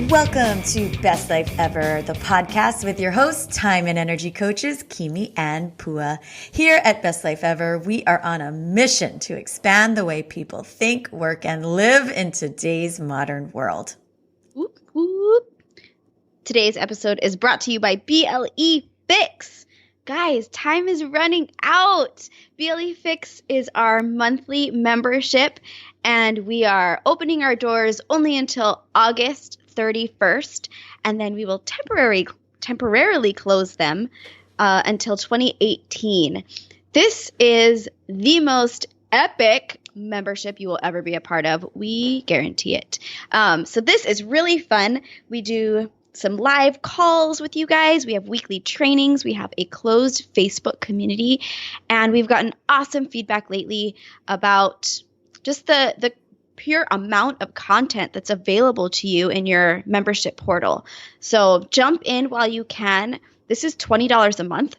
Welcome to Best Life Ever, the podcast with your hosts, time and energy coaches, Kimi and Pua. Here at Best Life Ever, we are on a mission to expand the way people think, work, and live in today's modern world. Whoop, whoop. Today's episode is brought to you by BLE Fix. Guys, time is running out. BLE Fix is our monthly membership, and we are opening our doors only until August 31st, and then we will temporarily close them until 2018. This is the most epic membership you will ever be a part of. We guarantee it. So this is really fun. We do some live calls with you guys. We have weekly trainings. We have a closed Facebook community, and we've gotten awesome feedback lately about just the pure amount of content that's available to you in your membership portal. So jump in while you can. This is $20 a month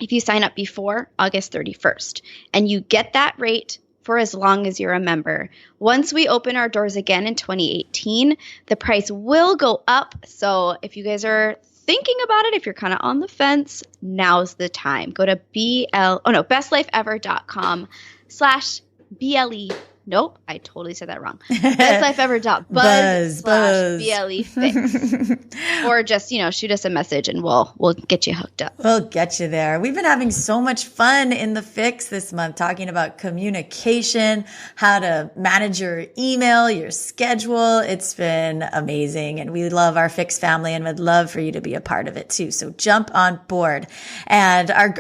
if you sign up before August 31st, and you get that rate for as long as you're a member. Once we open our doors again in 2018, the price will go up. So if you guys are thinking about it, if you're kind of on the fence, now's the time. Go to bestlifeever.com/BLE. Nope, I totally said that wrong. bestlifeever.buzz/BLE Fix. Or just, shoot us a message and we'll get you hooked up. We'll get you there. We've been having so much fun in the Fix this month, talking about communication, how to manage your email, your schedule. It's been amazing. And we love our Fix family and would love for you to be a part of it too. So jump on board. And our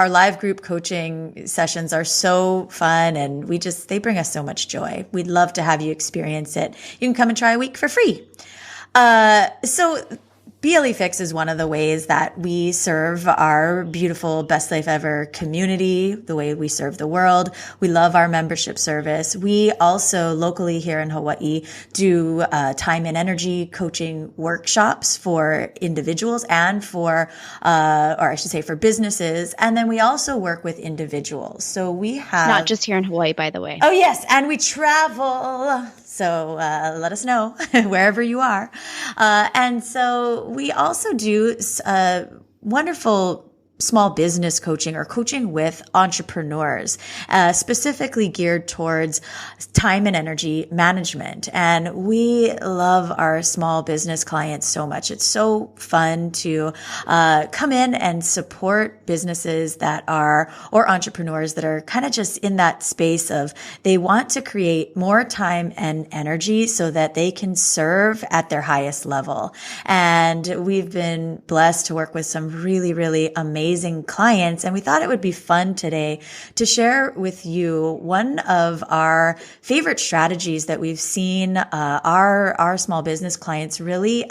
live group coaching sessions are so fun, and they bring us so much joy. We'd love to have you experience it. You can come and try a week for free. So BLE Fix is one of the ways that we serve our beautiful Best Life Ever community, the way we serve the world. We love our membership service. We also locally here in Hawaii do time and energy coaching workshops for individuals and for businesses. And then we also work with individuals. So we have not just here in Hawaii, by the way. Oh, yes. And we travel. So let us know wherever you are. And so we also do wonderful small business coaching or coaching with entrepreneurs, specifically geared towards time and energy management. And we love our small business clients so much. It's so fun to come in and support businesses or entrepreneurs that are kind of just in that space of they want to create more time and energy so that they can serve at their highest level. And we've been blessed to work with some really, really amazing clients. And we thought it would be fun today to share with you one of our favorite strategies that we've seen our small business clients really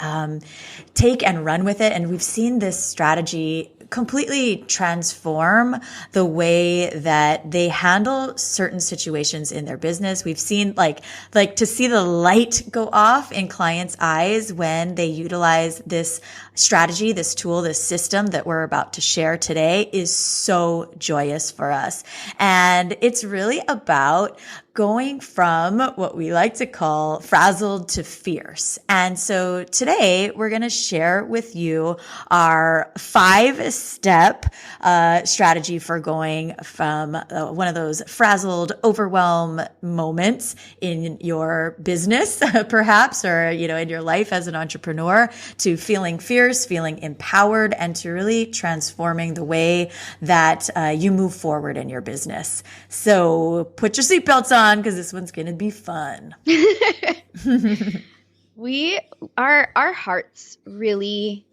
take and run with it. And we've seen this strategy completely transform the way that they handle certain situations in their business. We've seen like to see the light go off in clients' eyes when they utilize this strategy, this tool, this system that we're about to share today is so joyous for us. And it's really about going from what we like to call frazzled to fierce. And so today we're going to share with you our 5-step strategy for going from one of those frazzled, overwhelm moments in your business, perhaps, or, in your life as an entrepreneur, to feeling fierce, feeling empowered, and to really transforming the way that you move forward in your business. So put your seatbelts on, because this one's going to be fun. Our hearts really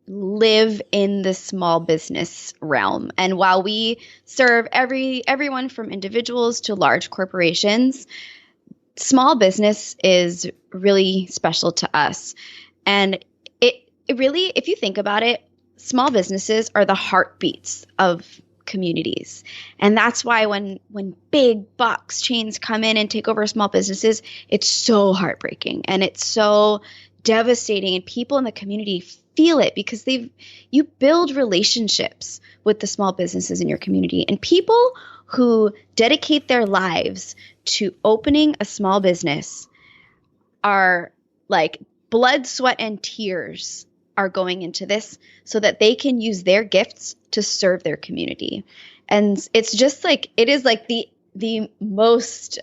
live in the small business realm. And while we serve everyone from individuals to large corporations, small business is really special to us. And it really, if you think about it, small businesses are the heartbeats of communities. And that's why when big box chains come in and take over small businesses, it's so heartbreaking and it's so devastating, and people in the community feel it because you build relationships with the small businesses in your community, and people who dedicate their lives to opening a small business are like blood, sweat, and tears are going into this so that they can use their gifts to serve their community. And it's just like, it is like the most,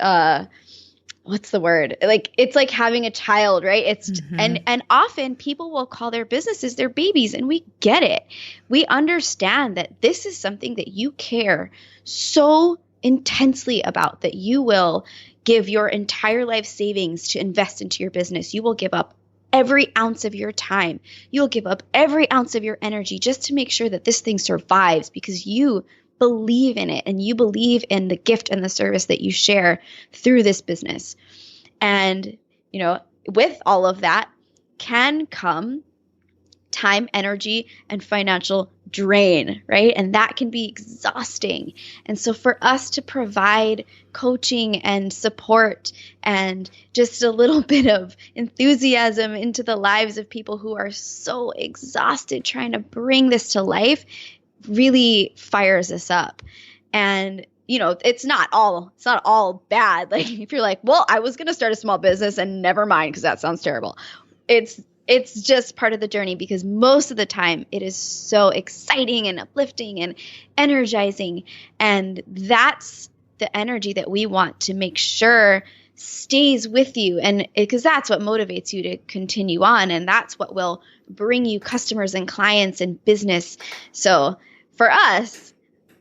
what's the word? Like, it's like having a child, right? It's, and often people will call their businesses their babies, and we get it. We understand that this is something that you care so intensely about, that you will give your entire life savings to invest into your business. You will give up every ounce of your time. You'll give up every ounce of your energy just to make sure that this thing survives, because you believe in it and you believe in the gift and the service that you share through this business. And, you know, with all of that can come time, energy, and financial drain, right? And that can be exhausting. And so for us to provide coaching and support and just a little bit of enthusiasm into the lives of people who are so exhausted trying to bring this to life really fires us up. And you know, it's not all bad. Like, if you're like, well, I was going to start a small business and never mind, because that sounds terrible. It's just part of the journey, because most of the time it is so exciting and uplifting and energizing. And that's the energy that we want to make sure stays with you. And because that's what motivates you to continue on. And that's what will bring you customers and clients and business. So for us,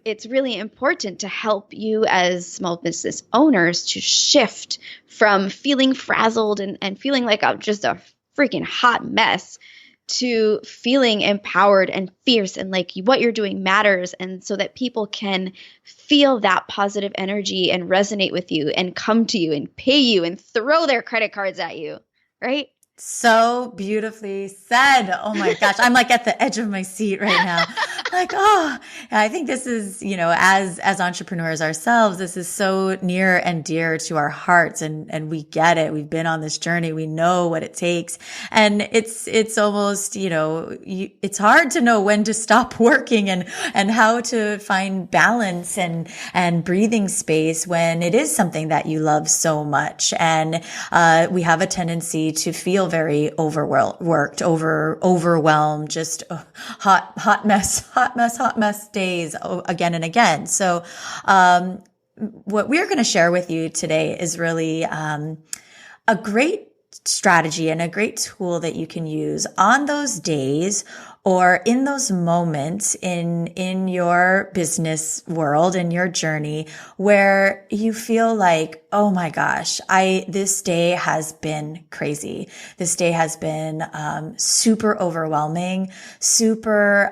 it's really important to help you as small business owners to shift from feeling frazzled and feeling like just a freaking hot mess to feeling empowered and fierce and like what you're doing matters. And so that people can feel that positive energy and resonate with you and come to you and pay you and throw their credit cards at you, right? So beautifully said. Oh my gosh. I'm like at the edge of my seat right now. Like, oh, I think this is, you know, as entrepreneurs ourselves, this is so near and dear to our hearts, and we get it. We've been on this journey. We know what it takes. And it's almost, you know, it's hard to know when to stop working and how to find balance and breathing space when it is something that you love so much. And, we have a tendency to feel very overwhelmed, just hot mess days again and again. So, what we're going to share with you today is really, a great strategy and a great tool that you can use on those days or in those moments in your business world, in your journey, where you feel like, oh my gosh, this day has been crazy. This day has been, super overwhelming, super,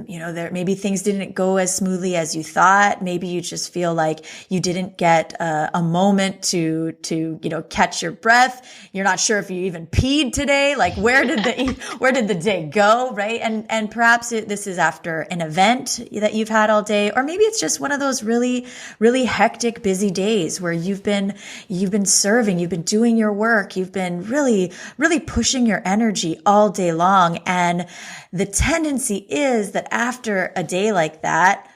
you know, maybe things didn't go as smoothly as you thought. Maybe you just feel like you didn't get a moment to, you know, catch your breath. You're not sure if you even peed today. Like, where did the day go? Right. And perhaps this is after an event that you've had all day, or maybe it's just one of those really, really hectic, busy days where you've been serving, you've been doing your work, you've been really, really pushing your energy all day long. And the tendency is that after a day like that,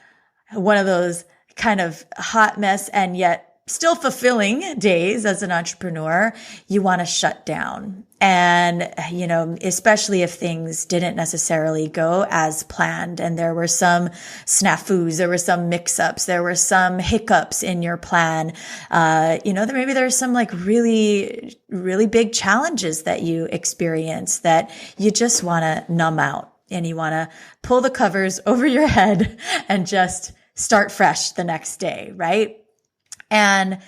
one of those kind of hot mess and yet still fulfilling days as an entrepreneur, you want to shut down. And, you know, especially if things didn't necessarily go as planned and there were some snafus, there were some mix-ups, there were some hiccups in your plan. You know, maybe there's some like really, really big challenges that you experience that you just want to numb out and you want to pull the covers over your head and just start fresh the next day, right? And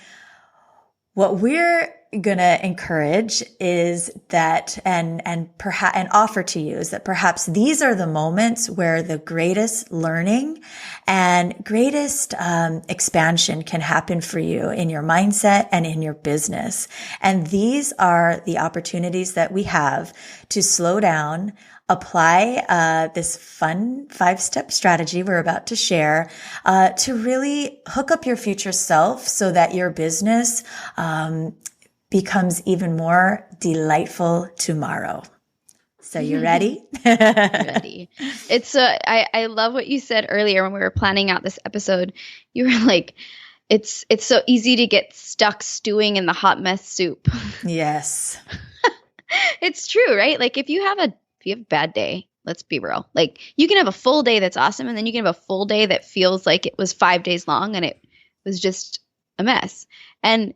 what we're going to encourage is that, and offer to you is that perhaps these are the moments where the greatest learning and greatest expansion can happen for you in your mindset and in your business. And these are the opportunities that we have to slow down, apply this fun 5-step strategy we're about to share to really hook up your future self so that your business becomes even more delightful tomorrow. So you ready? Ready. It's I love what you said earlier when we were planning out this episode. You were like, it's so easy to get stuck stewing in the hot mess soup. Yes. It's true, right? Like if you have a bad day, let's be real. Like you can have a full day that's awesome, and then you can have a full day that feels like it was 5 days long and it was just a mess. And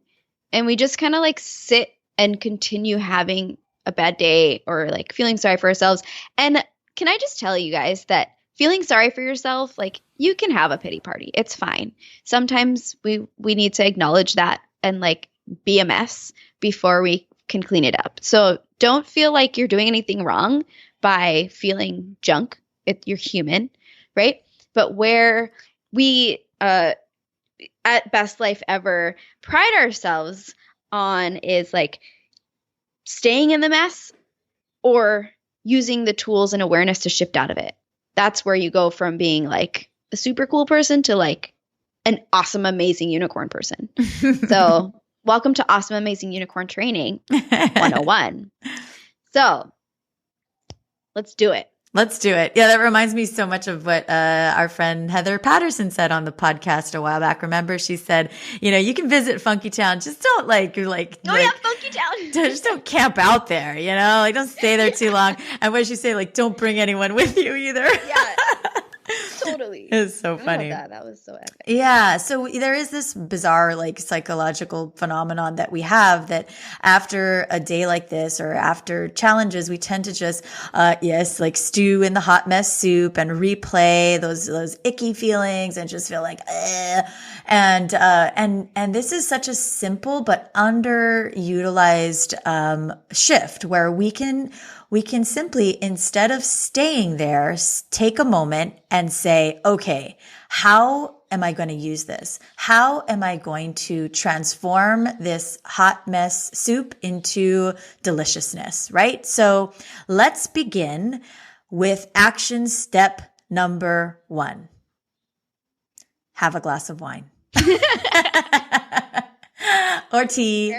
we just kind of like sit and continue having a bad day or like feeling sorry for ourselves. And can I just tell you guys that feeling sorry for yourself, like you can have a pity party. It's fine. Sometimes we need to acknowledge that and like be a mess before we can clean it up. So don't feel like you're doing anything wrong by feeling junk. You're human, right? But where we at Best Life Ever pride ourselves on is like staying in the mess or using the tools and awareness to shift out of it. That's where you go from being like a super cool person to like an awesome, amazing unicorn person. So welcome to Awesome, Amazing Unicorn Training 101. So let's do it. Let's do it. Yeah, that reminds me so much of what our friend Heather Patterson said on the podcast a while back. Remember, she said, you can visit Funky Town, just don't Funky Town. Just don't camp out there, like don't stay there too long. And what did she say? Like, don't bring anyone with you either. Yeah. Totally. It's so funny. That was so epic. Yeah. So there is this bizarre, like psychological phenomenon that we have that after a day like this or after challenges, we tend to just, like stew in the hot mess soup and replay those icky feelings and just feel like, and this is such a simple but underutilized, shift where we can simply, instead of staying there, take a moment and say, okay, how am I going to use this? How am I going to transform this hot mess soup into deliciousness, right? So let's begin with action step number 1. Have a glass of wine. Or tea,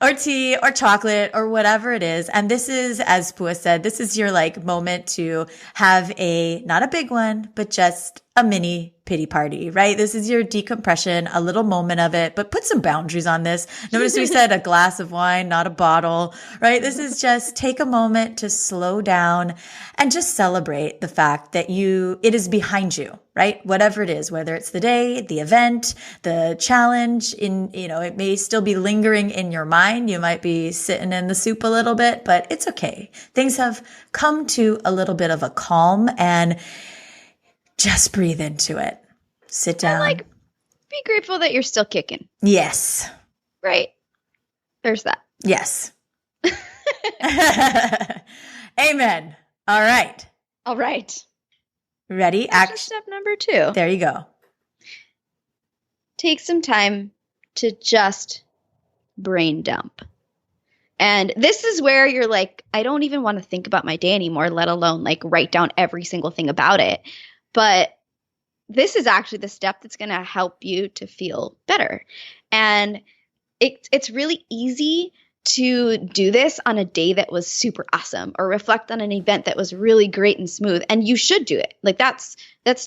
or chocolate, or whatever it is. And this is, as Pua said, this is your like moment to have not a big one, but just a mini pity party, right? This is your decompression, a little moment of it, but put some boundaries on this. Notice we said a glass of wine, not a bottle, right? This is just take a moment to slow down and just celebrate the fact that it is behind you, right? Whatever it is, whether it's the day, the event, the challenge it may still be lingering in your mind. You might be sitting in the soup a little bit, but it's okay. Things have come to a little bit of a calm and just breathe into it. Sit down. And be grateful that you're still kicking. Yes. Right. There's that. Yes. Amen. All right. Ready? Action step number 2. There you go. Take some time to just brain dump. And this is where you're like, I don't even want to think about my day anymore, let alone like write down every single thing about it. But this is actually the step that's going to help you to feel better. And it's really easy to do this on a day that was super awesome or reflect on an event that was really great and smooth. And you should do it. Like that's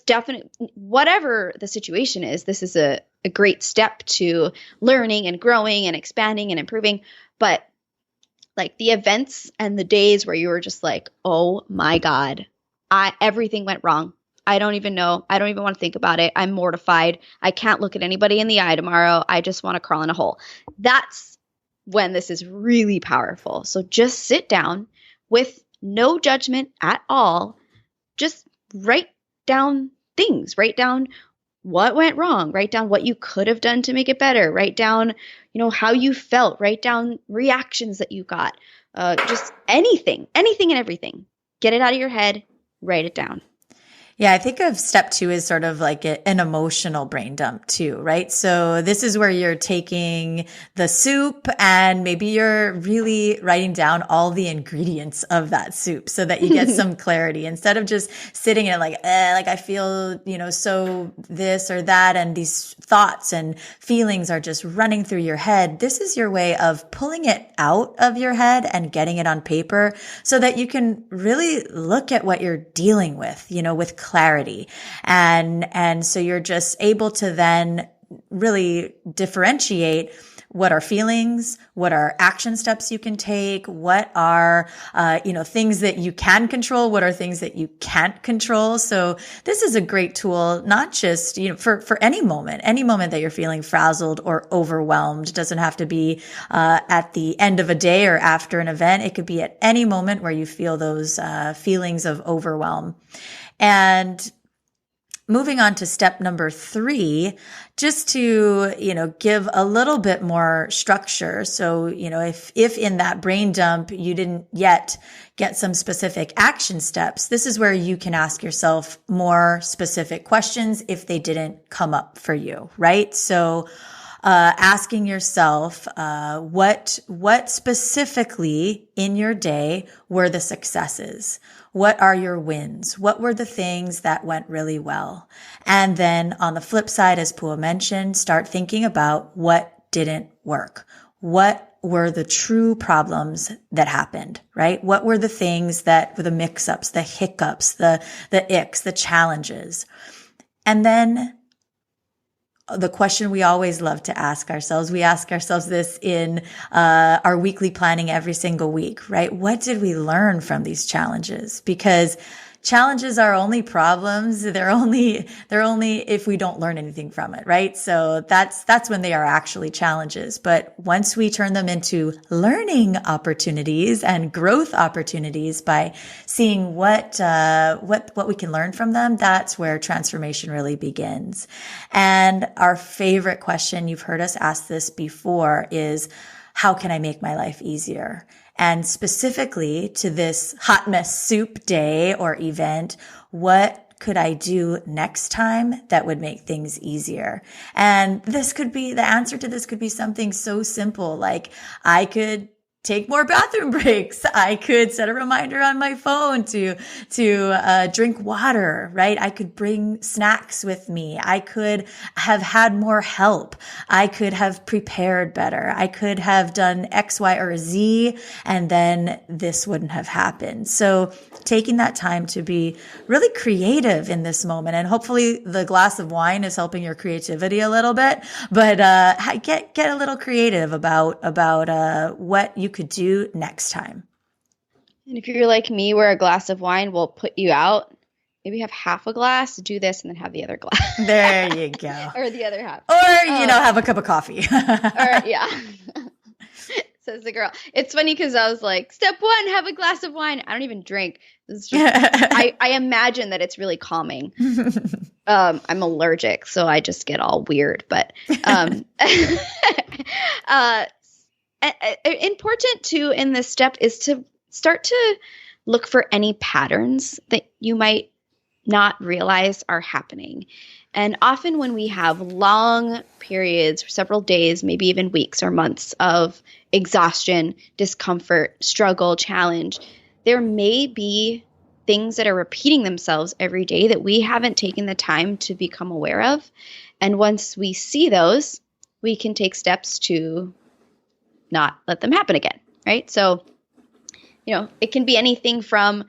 definite, whatever the situation is, this is a great step to learning and growing and expanding and improving. But like the events and the days where you were just like, oh my God, everything went wrong. I don't even know. I don't even want to think about it. I'm mortified. I can't look at anybody in the eye tomorrow. I just want to crawl in a hole. That's when this is really powerful. So just sit down with no judgment at all. Just write down things. Write down what went wrong. Write down what you could have done to make it better. Write down, how you felt. Write down reactions that you got. Just anything and everything. Get it out of your head. Write it down. Yeah, I think of step two as sort of like an emotional brain dump too, right? So this is where you're taking the soup and maybe you're really writing down all the ingredients of that soup so that you get some clarity instead of just sitting in it like I feel, so this or that. And these thoughts and feelings are just running through your head. This is your way of pulling it out of your head and getting it on paper so that you can really look at what you're dealing with, with clarity. And so you're just able to then really differentiate what are feelings, what are action steps you can take, what are, things that you can control, what are things that you can't control. So this is a great tool, not just, for any moment that you're feeling frazzled or overwhelmed. It doesn't have to be, at the end of a day or after an event. It could be at any moment where you feel those, feelings of overwhelm. And moving on to step number 3, just to, give a little bit more structure. So, if in that brain dump, you didn't yet get some specific action steps, this is where you can ask yourself more specific questions if they didn't come up for you, right? So, asking yourself, what specifically in your day were the successes? What are your wins? What were the things that went really well? And then on the flip side, as Pua mentioned, start thinking about what didn't work. What were the true problems that happened, right? What were the things that were the mix-ups, the hiccups, the icks, the challenges? And then the question we always love to ask ourselves, we ask ourselves this in our weekly planning every single week, right? What did we learn from these challenges? Because challenges are only problems. They're only if we don't learn anything from it, right? So that's when they are actually challenges. But once we turn them into learning opportunities and growth opportunities by seeing what we can learn from them, that's where transformation really begins. And our favorite question, you've heard us ask this before, is how can I make my life easier? And specifically to this hot mess soup day or event, what could I do next time that would make things easier? And the answer to this could be something so simple, like I could take more bathroom breaks. I could set a reminder on my phone to drink water, right? I could bring snacks with me. I could have had more help. I could have prepared better. I could have done X, Y, or Z, and then this wouldn't have happened. So taking that time to be really creative in this moment, and hopefully the glass of wine is helping your creativity a little bit, but get a little creative about what you could do next time. And if you're like me, where a glass of wine will put you out, maybe have half a glass, do this, and then have the other glass. There you go. Or the other half. Or, have a cup of coffee. Or, yeah. Says the girl. It's funny because I was like, step 1, have a glass of wine. I don't even drink. It's just, I imagine that it's really calming. I'm allergic, so I just get all weird. But important too in this step is to start to look for any patterns that you might not realize are happening. And often when we have long periods, several days, maybe even weeks or months of exhaustion, discomfort, struggle, challenge, there may be things that are repeating themselves every day that we haven't taken the time to become aware of. And once we see those, we can take steps to not let them happen again, right? So, it can be anything from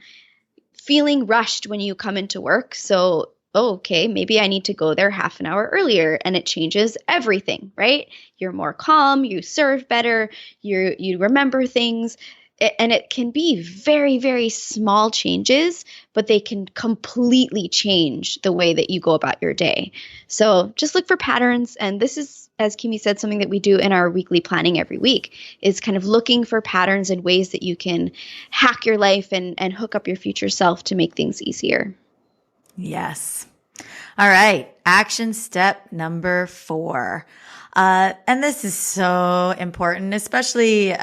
feeling rushed when you come into work. So, okay, maybe I need to go there half an hour earlier, and it changes everything, right? You're more calm, you serve better, you remember things. And it can be very, very small changes, but they can completely change the way that you go about your day. So just look for patterns. And this is, as Kimi said, something that we do in our weekly planning every week, is kind of looking for patterns and ways that you can hack your life and hook up your future self to make things easier. Yes. All right. Action step number 4. And this is so important, especially,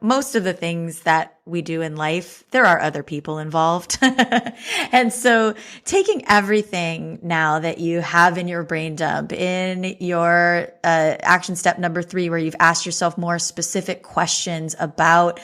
most of the things that we do in life, there are other people involved. And so taking everything now that you have in your brain dump, in your action step number 3, where you've asked yourself more specific questions about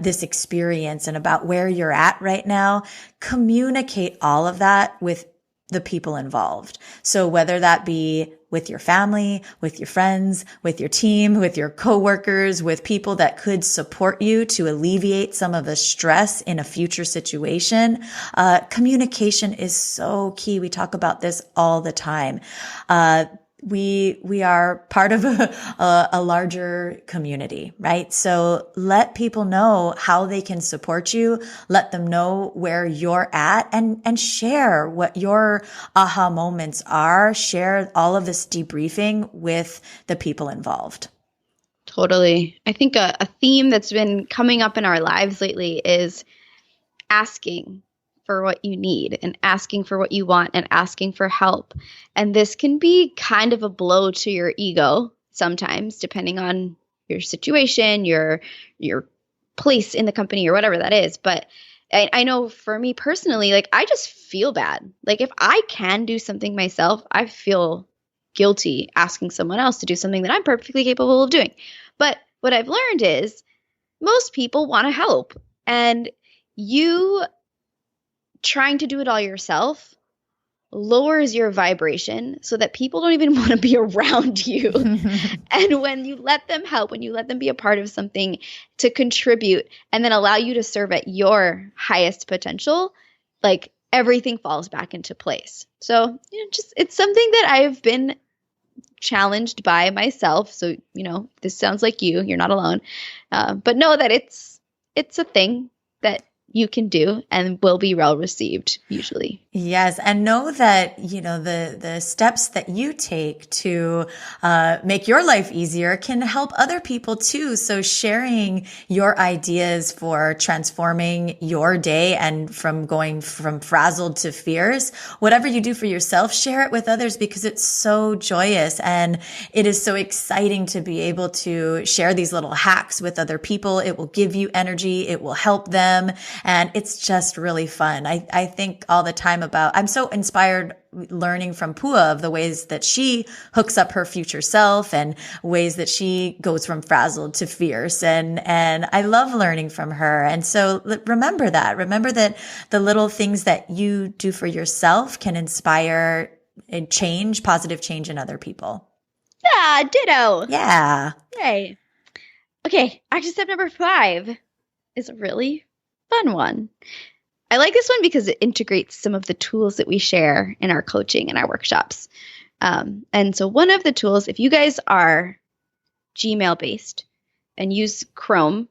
this experience and about where you're at right now, communicate all of that with the people involved. So whether that be with your family, with your friends, with your team, with your coworkers, with people that could support you to alleviate some of the stress in a future situation, communication is so key. We talk about this all the time. We are part of a larger community, right? So let people know how they can support you. Let them know where you're at and share what your aha moments are. Share all of this debriefing with the people involved. Totally. I think a theme that's been coming up in our lives lately is asking for what you need and asking for what you want and asking for help. And this can be kind of a blow to your ego sometimes, depending on your situation, your place in the company or whatever that is. But I know for me personally, like I just feel bad. Like if I can do something myself, I feel guilty asking someone else to do something that I'm perfectly capable of doing. But what I've learned is most people want to help, and you trying to do it all yourself lowers your vibration so that people don't even want to be around you. And when you let them help, when you let them be a part of something to contribute and then allow you to serve at your highest potential, like everything falls back into place. So, just it's something that I've been challenged by myself. So, this sounds like you're not alone. But know that it's a thing that you can do and will be well received usually. Yes. And know that, the steps that you take to make your life easier can help other people too. So sharing your ideas for transforming your day and from going from frazzled to fierce, whatever you do for yourself, share it with others because it's so joyous and it is so exciting to be able to share these little hacks with other people. It will give you energy. It will help them. And it's just really fun. I think all the time I'm so inspired learning from Pua of the ways that she hooks up her future self and ways that she goes from frazzled to fierce. And I love learning from her. And so remember that the little things that you do for yourself can inspire and positive change in other people. Yeah, ditto. Yeah. Yay. Okay, action step number 5 is a really fun one. I like this one because it integrates some of the tools that we share in our coaching and our workshops. And so one of the tools, if you guys are Gmail based and use Chrome,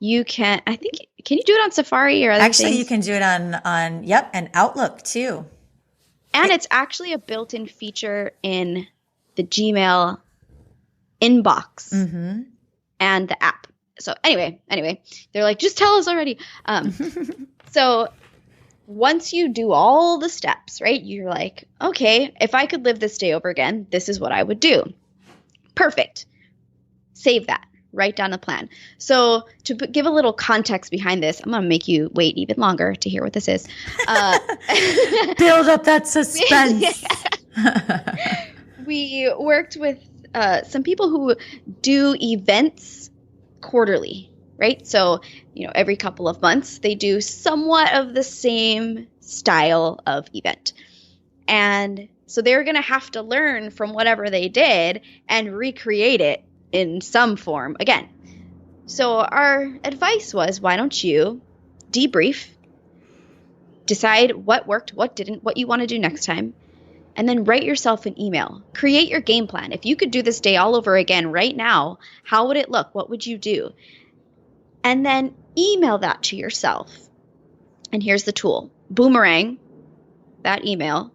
you can you do it on Safari or other Actually, things? you can do it on and Outlook too. And it's actually a built-in feature in the Gmail inbox and the app. So anyway, they're like, just tell us already. So once you do all the steps, right, you're like, okay, if I could live this day over again, this is what I would do. Perfect. Save that. Write down a plan. So to give a little context behind this, I'm going to make you wait even longer to hear what this is. Build up that suspense. We worked with some people who do events quarterly, right? So, every couple of months, they do somewhat of the same style of event. And so they're going to have to learn from whatever they did and recreate it in some form again. So our advice was, why don't you debrief, decide what worked, what didn't, what you want to do next time, and then write yourself an email. Create your game plan. If you could do this day all over again right now, how would it look? What would you do? And then email that to yourself. And here's the tool. Boomerang that email,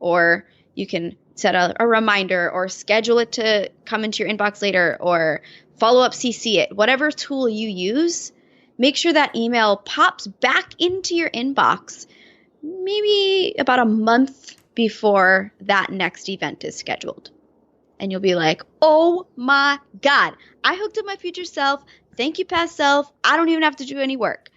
or you can set a reminder or schedule it to come into your inbox later or follow up CC it. Whatever tool you use, make sure that email pops back into your inbox maybe about a month before that next event is scheduled. and you'll be like, oh my God, I hooked up my future self. Thank you, past self. I don't even have to do any work.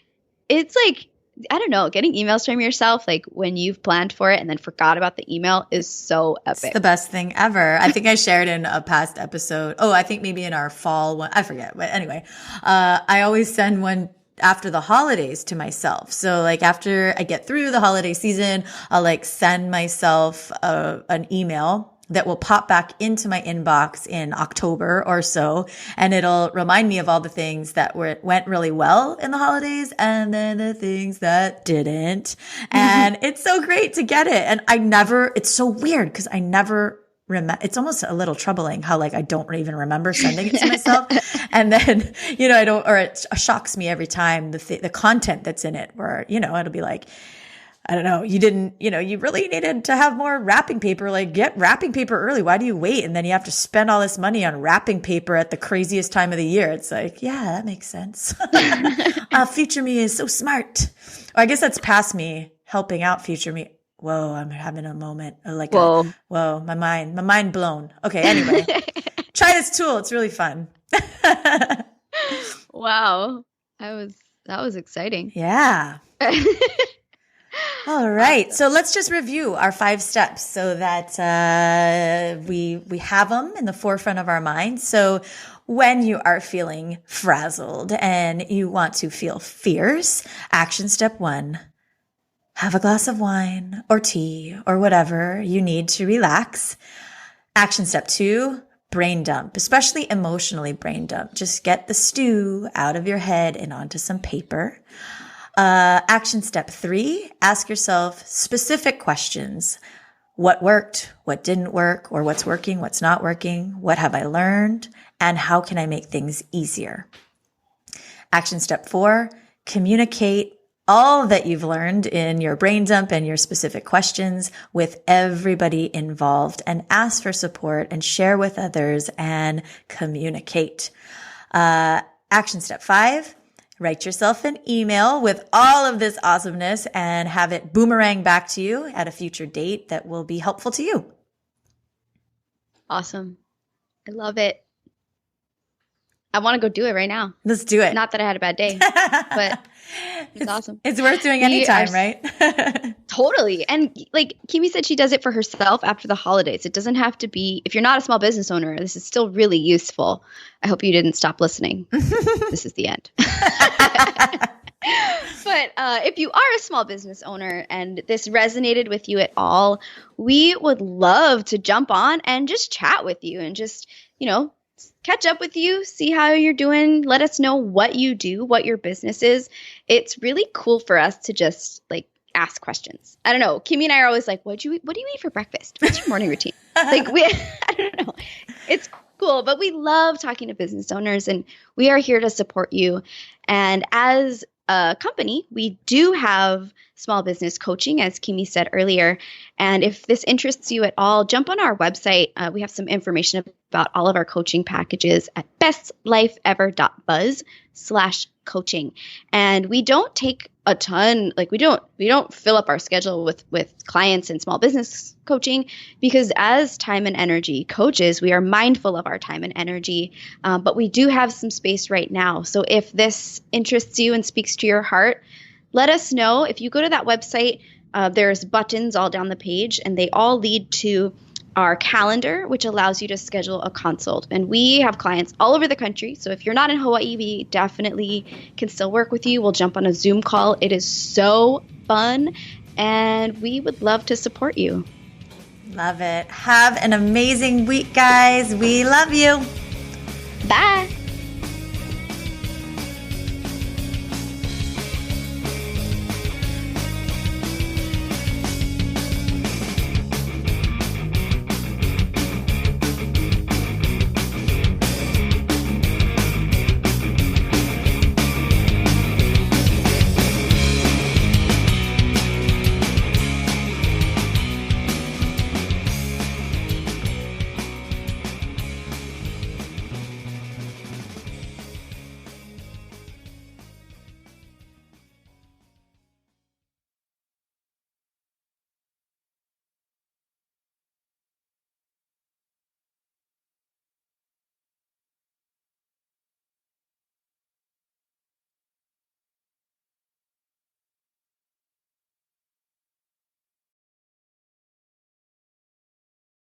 It's like, I don't know, getting emails from yourself, like when you've planned for it and then forgot about the email is so epic. It's the best thing ever. I think I shared in a past episode. Oh, I think maybe in our fall one. I forget. But anyway, I always send one after the holidays to myself. So like after I get through the holiday season, I'll like send myself an email that will pop back into my inbox in October or so. And it'll remind me of all the things that went really well in the holidays and then the things that didn't. And it's so great to get it. And it's so weird because I never remember. It's almost a little troubling how like I don't even remember sending it to myself. And then, it shocks me every time the content that's in it where, it'll be like, I don't know, you really needed to have more wrapping paper, like get wrapping paper early. Why do you wait? And then you have to spend all this money on wrapping paper at the craziest time of the year. It's like, yeah, that makes sense. Future me is so smart. Or I guess that's past me helping out future me. Whoa, I'm having a moment. Whoa, my mind blown. Okay, anyway, try this tool. It's really fun. Wow. That was exciting. Yeah. All right. So let's just review our 5 steps so that we have them in the forefront of our mind. So when you are feeling frazzled and you want to feel fierce, action step 1, have a glass of wine or tea or whatever you need to relax. Action step 2, brain dump, especially emotionally brain dump. Just get the stew out of your head and onto some paper. Action step 3, ask yourself specific questions. What worked? What didn't work? Or what's working? What's not working? What have I learned? And how can I make things easier? Action step 4, communicate all that you've learned in your brain dump and your specific questions with everybody involved and ask for support and share with others and communicate. Action step 5, write yourself an email with all of this awesomeness and have it boomerang back to you at a future date that will be helpful to you. Awesome. I love it. I want to go do it right now. Let's do it. Not that I had a bad day, but it's awesome. It's worth doing anytime, right? Totally. And like Kimi said, she does it for herself after the holidays. It doesn't have to be, if you're not a small business owner, this is still really useful. I hope you didn't stop listening. This is the end. But if you are a small business owner and this resonated with you at all, we would love to jump on and just chat with you and just, catch up with you, see how you're doing. Let us know what you do, what your business is. It's really cool for us to just ask questions. I don't know. Kimmy and I are always like, what do you eat for breakfast? What's your morning routine? I don't know. It's cool, but we love talking to business owners and we are here to support you. And as a company, we do have small business coaching, as Kimi said earlier. And if this interests you at all, jump on our website. We have some information about all of our coaching packages at bestlifeever.buzz/coaching. And we don't take a ton, we don't fill up our schedule with clients and small business coaching because as time and energy coaches, we are mindful of our time and energy. But we do have some space right now. So if this interests you and speaks to your heart, let us know. If you go to that website, there's buttons all down the page and they all lead to our calendar, which allows you to schedule a consult. And we have clients all over the country. So if you're not in Hawaii, we definitely can still work with you. We'll jump on a Zoom call. It is so fun and we would love to support you. Love it. Have an amazing week, guys. We love you. Bye.